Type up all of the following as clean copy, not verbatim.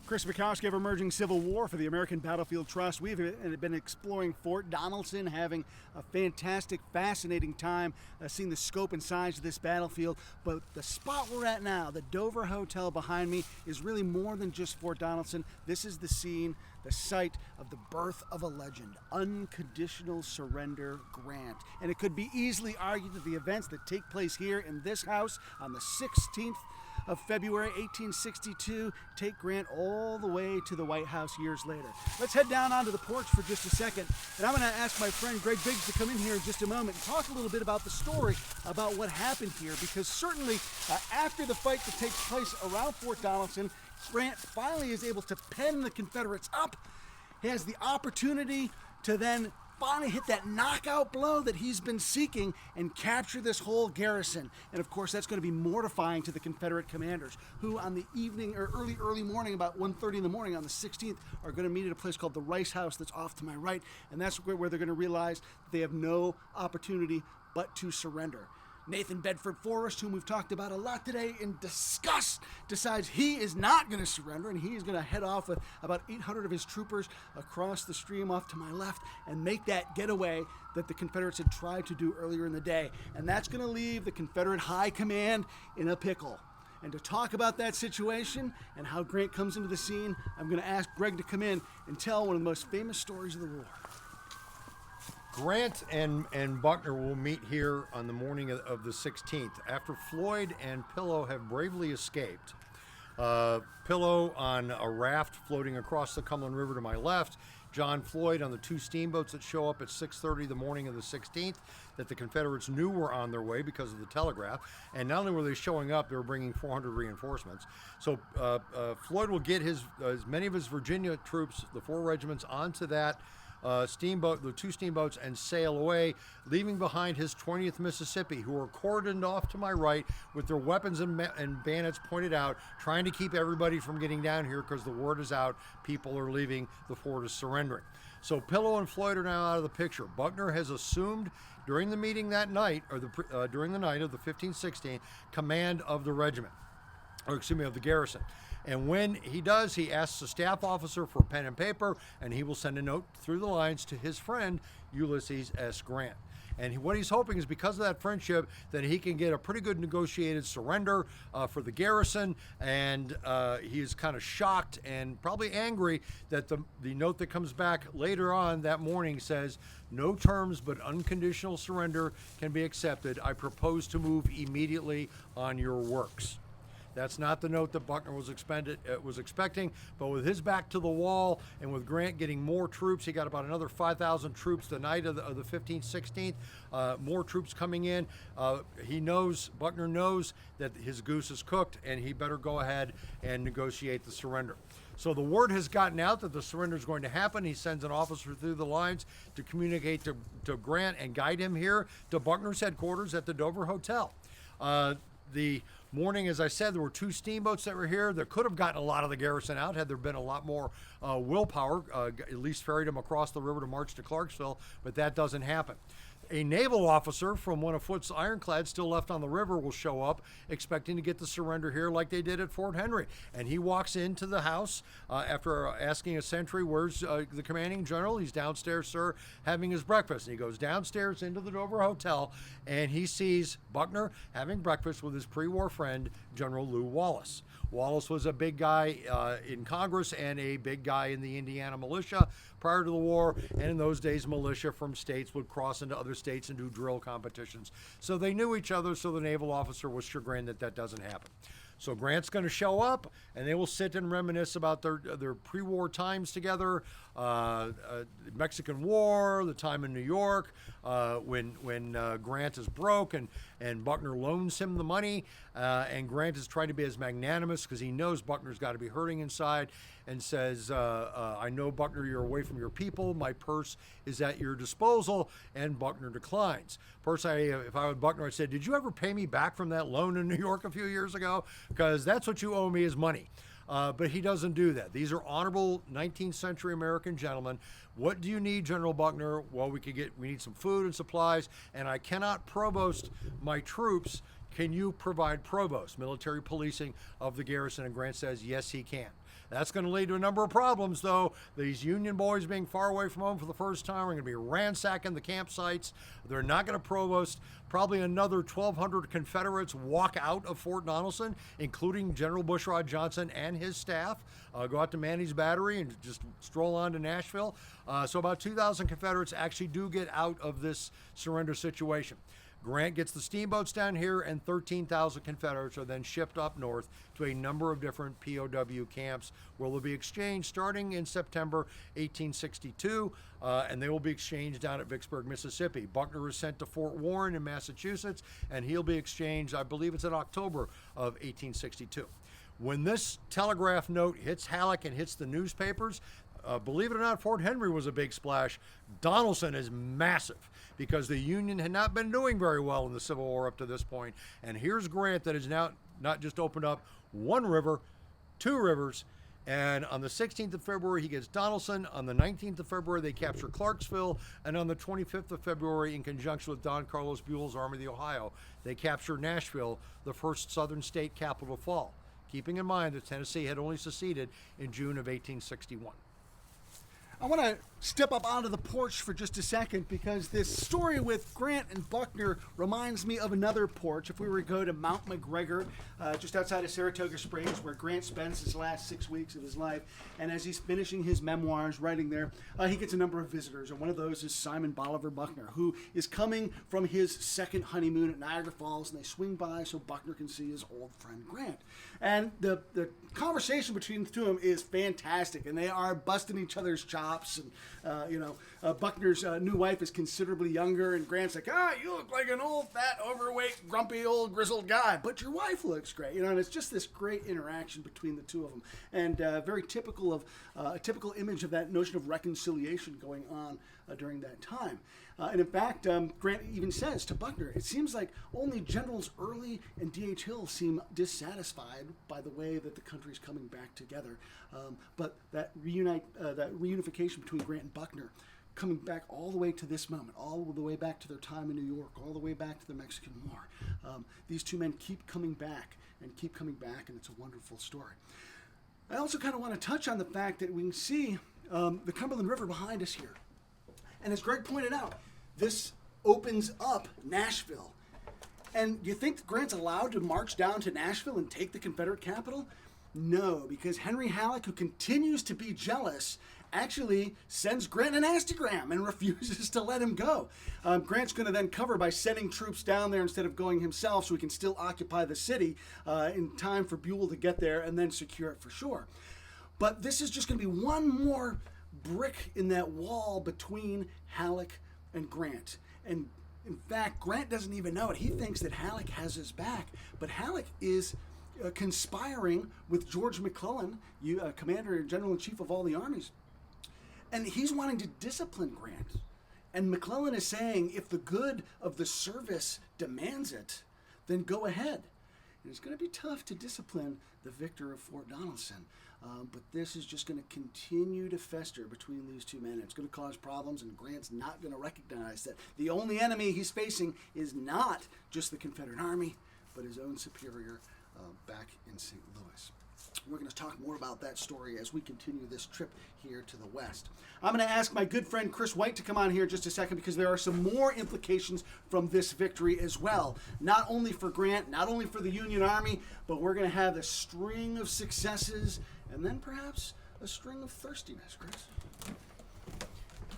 Kris Mackowski of Emerging Civil War for the American Battlefield Trust. We've been exploring Fort Donelson, having a fantastic, fascinating time seeing the scope and size of this battlefield. But the spot we're at now, the Dover Hotel behind me, is really more than just Fort Donelson. This is the scene, the site of the birth of a legend, Unconditional Surrender Grant. And it could be easily argued that the events that take place here in this house on the 16th of February 1862 take Grant all the way to the White House years later. Let's head down onto the porch for just a second, and I'm going to ask my friend Greg Biggs to come in here in just a moment and talk a little bit about the story about what happened here, because certainly after the fight that takes place around Fort Donelson, Grant finally is able to pen the Confederates up. He has the opportunity to then finally hit that knockout blow that he's been seeking and capture this whole garrison. And of course, that's going to be mortifying to the Confederate commanders, who on the evening or early morning, about 1:30 in the morning on the 16th, are going to meet at a place called the Rice House that's off to my right. And that's where they're going to realize that they have no opportunity but to surrender. Nathan Bedford Forrest, whom we've talked about a lot today, in disgust, decides he is not going to surrender, and he is going to head off with about 800 of his troopers across the stream off to my left and make that getaway that the Confederates had tried to do earlier in the day. And that's going to leave the Confederate High Command in a pickle. And to talk about that situation and how Grant comes into the scene, I'm going to ask Greg to come in and tell one of the most famous stories of the war. Grant and Buckner will meet here on the morning of the 16th after Floyd and Pillow have bravely escaped. Pillow on a raft floating across the Cumberland River to my left. John Floyd on the two steamboats that show up at 6:30 the morning of the 16th that the Confederates knew were on their way because of the telegraph. And not only were they showing up, they were bringing 400 reinforcements. So Floyd will get as many of his Virginia troops, the 4 regiments, onto that steamboat, the 2 steamboats, and sail away, leaving behind his 20th Mississippi, who are cordoned off to my right with their weapons and bayonets pointed out, trying to keep everybody from getting down here because the word is out, people are leaving, the fort is surrendering. So Pillow and Floyd are now out of the picture. Buckner has assumed during the meeting that night, or during the night of the 15-16, command of the regiment, or excuse me, of the garrison. And when he does, he asks a staff officer for pen and paper, and he will send a note through the lines to his friend, Ulysses S. Grant. And what he's hoping is, because of that friendship, that he can get a pretty good negotiated surrender for the garrison. And he is kind of shocked and probably angry that the note that comes back later on that morning says, "No terms but unconditional surrender can be accepted. I propose to move immediately on your works." That's not the note that Buckner was expecting, but with his back to the wall and with Grant getting more troops, he got about another 5,000 troops the night of the 15th, 16th, more troops coming in. Buckner knows that his goose is cooked, and he better go ahead and negotiate the surrender. So the word has gotten out that the surrender is going to happen. He sends an officer through the lines to communicate to Grant and guide him here to Buckner's headquarters at the Dover Hotel. The morning, as I said, there were 2 steamboats that were here that could have gotten a lot of the garrison out had there been a lot more willpower, at least ferried them across the river to march to Clarksville, but that doesn't happen. A naval officer from one of Foot's ironclads still left on the river will show up, expecting to get the surrender here like they did at Fort Henry. And he walks into the house after asking a sentry, "Where's the commanding general?" "He's downstairs, sir, having his breakfast." And he goes downstairs into the Dover Hotel, and he sees Buckner having breakfast with his pre-war friend, General Lew Wallace. Wallace was a big guy in Congress and a big guy in the Indiana militia prior to the war, and in those days militia from states would cross into other states and do drill competitions. So they knew each other, so the naval officer was chagrined that doesn't happen. So Grant's going to show up, and they will sit and reminisce about their pre-war times together, Mexican War, the time in New York, when Grant is broke and Buckner loans him the money, and Grant is trying to be as magnanimous because he knows Buckner's got to be hurting inside, and says, "I know, Buckner, you're away from your people. My purse is at your disposal," and Buckner declines. Personally, if I were Buckner, I'd say, "Did you ever pay me back from that loan in New York a few years ago? Because that's what you owe me, is money." But he doesn't do that. These are honorable 19th century American gentlemen. "What do you need, General Buckner?" "Well, we need some food and supplies, and I cannot provost my troops can you provide provost, military policing of the garrison? And Grant says, yes, he can. That's going to lead to a number of problems, though. These Union boys being far away from home for the first time are going to be ransacking the campsites. They're not going to provost. Probably another 1,200 Confederates walk out of Fort Donelson, including General Bushrod Johnson and his staff. Go out to Manny's Battery and just stroll on to Nashville. So about 2,000 Confederates actually do get out of this surrender situation. Grant gets the steamboats down here, and 13,000 Confederates are then shipped up north to a number of different POW camps where they'll be exchanged starting in September 1862, and they will be exchanged down at Vicksburg, Mississippi. Buckner is sent to Fort Warren in Massachusetts, and he'll be exchanged, I believe it's in October of 1862. When this telegraph note hits Halleck and hits the newspapers, believe it or not, Fort Henry was a big splash. Donelson is massive because the Union had not been doing very well in the Civil War up to this point. And here's Grant that has now not just opened up one river, two rivers. And on the 16th of February, he gets Donelson. On the 19th of February, they capture Clarksville. And on the 25th of February, in conjunction with Don Carlos Buell's Army of the Ohio, they capture Nashville, the first southern state capital to fall, keeping in mind that Tennessee had only seceded in June of 1861. I want to step up onto the porch for just a second because this story with Grant and Buckner reminds me of another porch. If we were to go to Mount McGregor, just outside of Saratoga Springs, where Grant spends his last 6 weeks of his life, and as he's finishing his memoirs, writing there, he gets a number of visitors, and one of those is Simon Bolivar Buckner, who is coming from his second honeymoon at Niagara Falls, and they swing by so Buckner can see his old friend Grant. And the conversation between the two of them is fantastic, and they are busting each other's chops. And Buckner's new wife is considerably younger, and Grant's like, you look like an old, fat, overweight, grumpy, old, grizzled guy, but your wife looks great, and it's just this great interaction between the two of them, and very typical of a typical image of that notion of reconciliation going on during that time. And in fact, Grant even says to Buckner, it seems like only Generals Early and D.H. Hill seem dissatisfied by the way that the country's coming back together. But that reunification between Grant and Buckner, coming back all the way to this moment, all the way back to their time in New York, all the way back to the Mexican War. These two men keep coming back, and it's a wonderful story. I also kind of want to touch on the fact that we can see the Cumberland River behind us here. And as Greg pointed out, this opens up Nashville. And do you think Grant's allowed to march down to Nashville and take the Confederate capital? No, because Henry Halleck, who continues to be jealous, actually sends Grant an nastygram and refuses to let him go. Grant's going to then cover by sending troops down there instead of going himself so he can still occupy the city in time for Buell to get there and then secure it for sure. But this is just going to be one more brick in that wall between Halleck and Grant. And in fact, Grant doesn't even know it. He thinks that Halleck has his back, but Halleck is conspiring with George McClellan, commander and general-in-chief of all the armies. And he's wanting to discipline Grant. And McClellan is saying, if the good of the service demands it, then go ahead. And it's going to be tough to discipline the victor of Fort Donelson. But this is just going to continue to fester between these two men. It's going to cause problems, and Grant's not going to recognize that the only enemy he's facing is not just the Confederate Army, but his own superior back in St. Louis. We're going to talk more about that story as we continue this trip here to the west. I'm going to ask my good friend Kris White to come on here in just a second because there are some more implications from this victory as well. Not only for Grant, not only for the Union Army, but we're going to have a string of successes and then perhaps a string of thirstiness, Kris.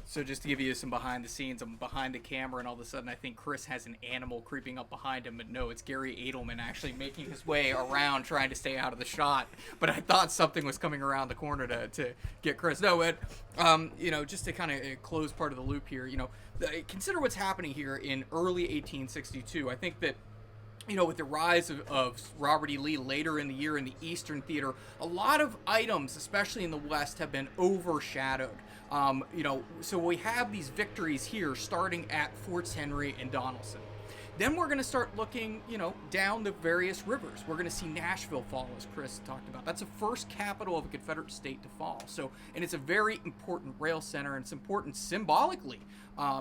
So just to give you some behind the scenes, I'm behind the camera, and all of a sudden I think Kris has an animal creeping up behind him, but no, it's Garry Adelman actually making his way around trying to stay out of the shot. But I thought something was coming around the corner to get Kris. No, but, just to kind of close part of the loop here, consider what's happening here in early 1862. I think that with the rise of Robert E. Lee later in the year in the Eastern Theater, a lot of items, especially in the West, have been overshadowed. So we have these victories here starting at Forts Henry and Donelson. Then we're going to start looking, down the various rivers. We're going to see Nashville fall, as Kris talked about. That's the first capital of a Confederate state to fall. And it's a very important rail center, and it's important symbolically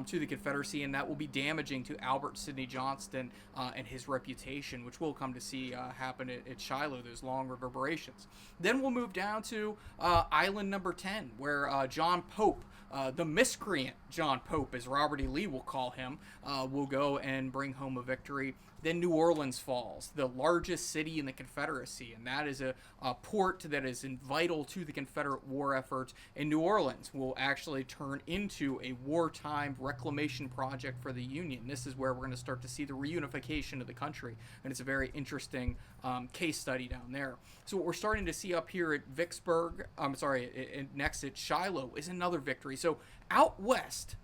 to the Confederacy, and that will be damaging to Albert Sidney Johnston and his reputation, which we'll come to see happen at Shiloh, those long reverberations. Then we'll move down to Island number 10, where John Pope, the miscreant John Pope, as Robert E. Lee will call him, will go and bring home a victory. Then New Orleans falls, the largest city in the Confederacy, and that is a port that is vital to the Confederate war efforts. And New Orleans will actually turn into a wartime reclamation project for the Union. This is where we're going to start to see the reunification of the country, and it's a very interesting case study down there. So what we're starting to see up here at Vicksburg, next at Shiloh, is another victory. So out west,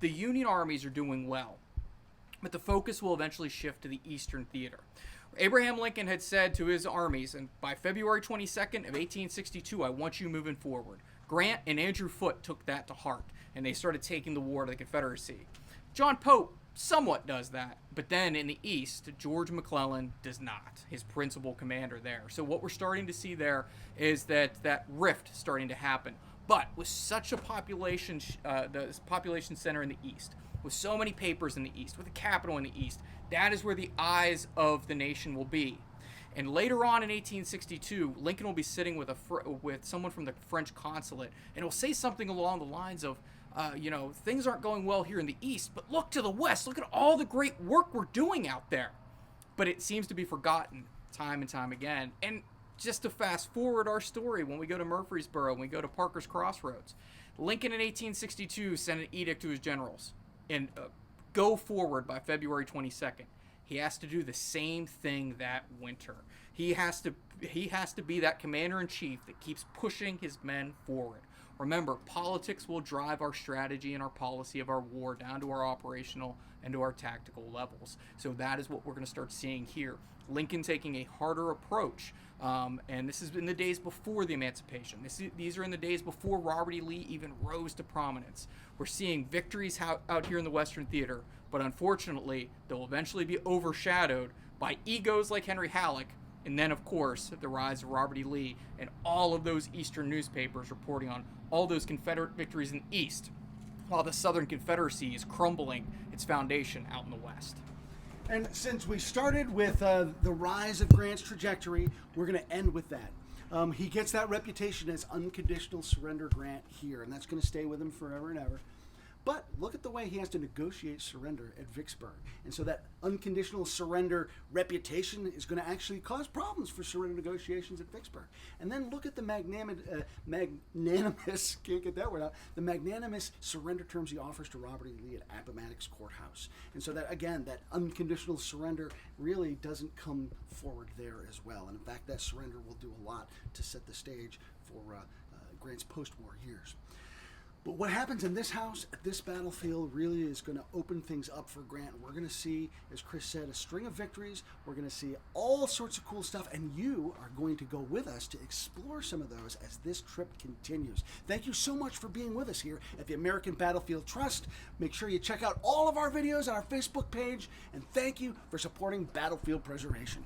the Union armies are doing well, but the focus will eventually shift to the Eastern Theater. Abraham Lincoln had said to his armies, and by February 22nd of 1862, I want you moving forward. Grant and Andrew Foote took that to heart, and they started taking the war to the Confederacy. John Pope somewhat does that, but then in the East, George McClellan does not, his principal commander there. So what we're starting to see there is that rift starting to happen. But with such a population, the population center in the East, with so many papers in the East, with a capital in the East, that is where the eyes of the nation will be. And later on in 1862, Lincoln will be sitting with someone from the French consulate, and he'll say something along the lines of, things aren't going well here in the East, but look to the West. Look at all the great work we're doing out there. But it seems to be forgotten time and time again. And just to fast forward our story, when we go to Murfreesboro, when we go to Parker's Crossroads, Lincoln in 1862 sent an edict to his generals and go forward by February 22nd. He has to do the same thing that winter. He has to be that commander-in-chief that keeps pushing his men forward. Remember, politics will drive our strategy and our policy of our war down to our operational and to our tactical levels. So that is what we're going to start seeing here. Lincoln taking a harder approach, and this is in the days before the Emancipation. These are in the days before Robert E. Lee even rose to prominence. We're seeing victories out here in the Western Theater, but unfortunately, they'll eventually be overshadowed by egos like Henry Halleck, and then, of course, the rise of Robert E. Lee and all of those Eastern newspapers reporting on all those Confederate victories in the East, while the Southern Confederacy is crumbling its foundation out in the West. And since we started with the rise of Grant's trajectory, we're going to end with that. He gets that reputation as unconditional surrender Grant here, and that's going to stay with him forever and ever. But look at the way he has to negotiate surrender at Vicksburg. And so that unconditional surrender reputation is going to actually cause problems for surrender negotiations at Vicksburg. And then look at the magnanimous, can't get that word out, the magnanimous surrender terms he offers to Robert E. Lee at Appomattox Courthouse. And so that, again, that unconditional surrender really doesn't come forward there as well. And in fact, that surrender will do a lot to set the stage for Grant's post-war years. But what happens in this house, at this battlefield, really is going to open things up for Grant. We're going to see, as Kris said, a string of victories. We're going to see all sorts of cool stuff, and you are going to go with us to explore some of those as this trip continues. Thank you so much for being with us here at the American Battlefield Trust. Make sure you check out all of our videos on our Facebook page, and thank you for supporting battlefield preservation.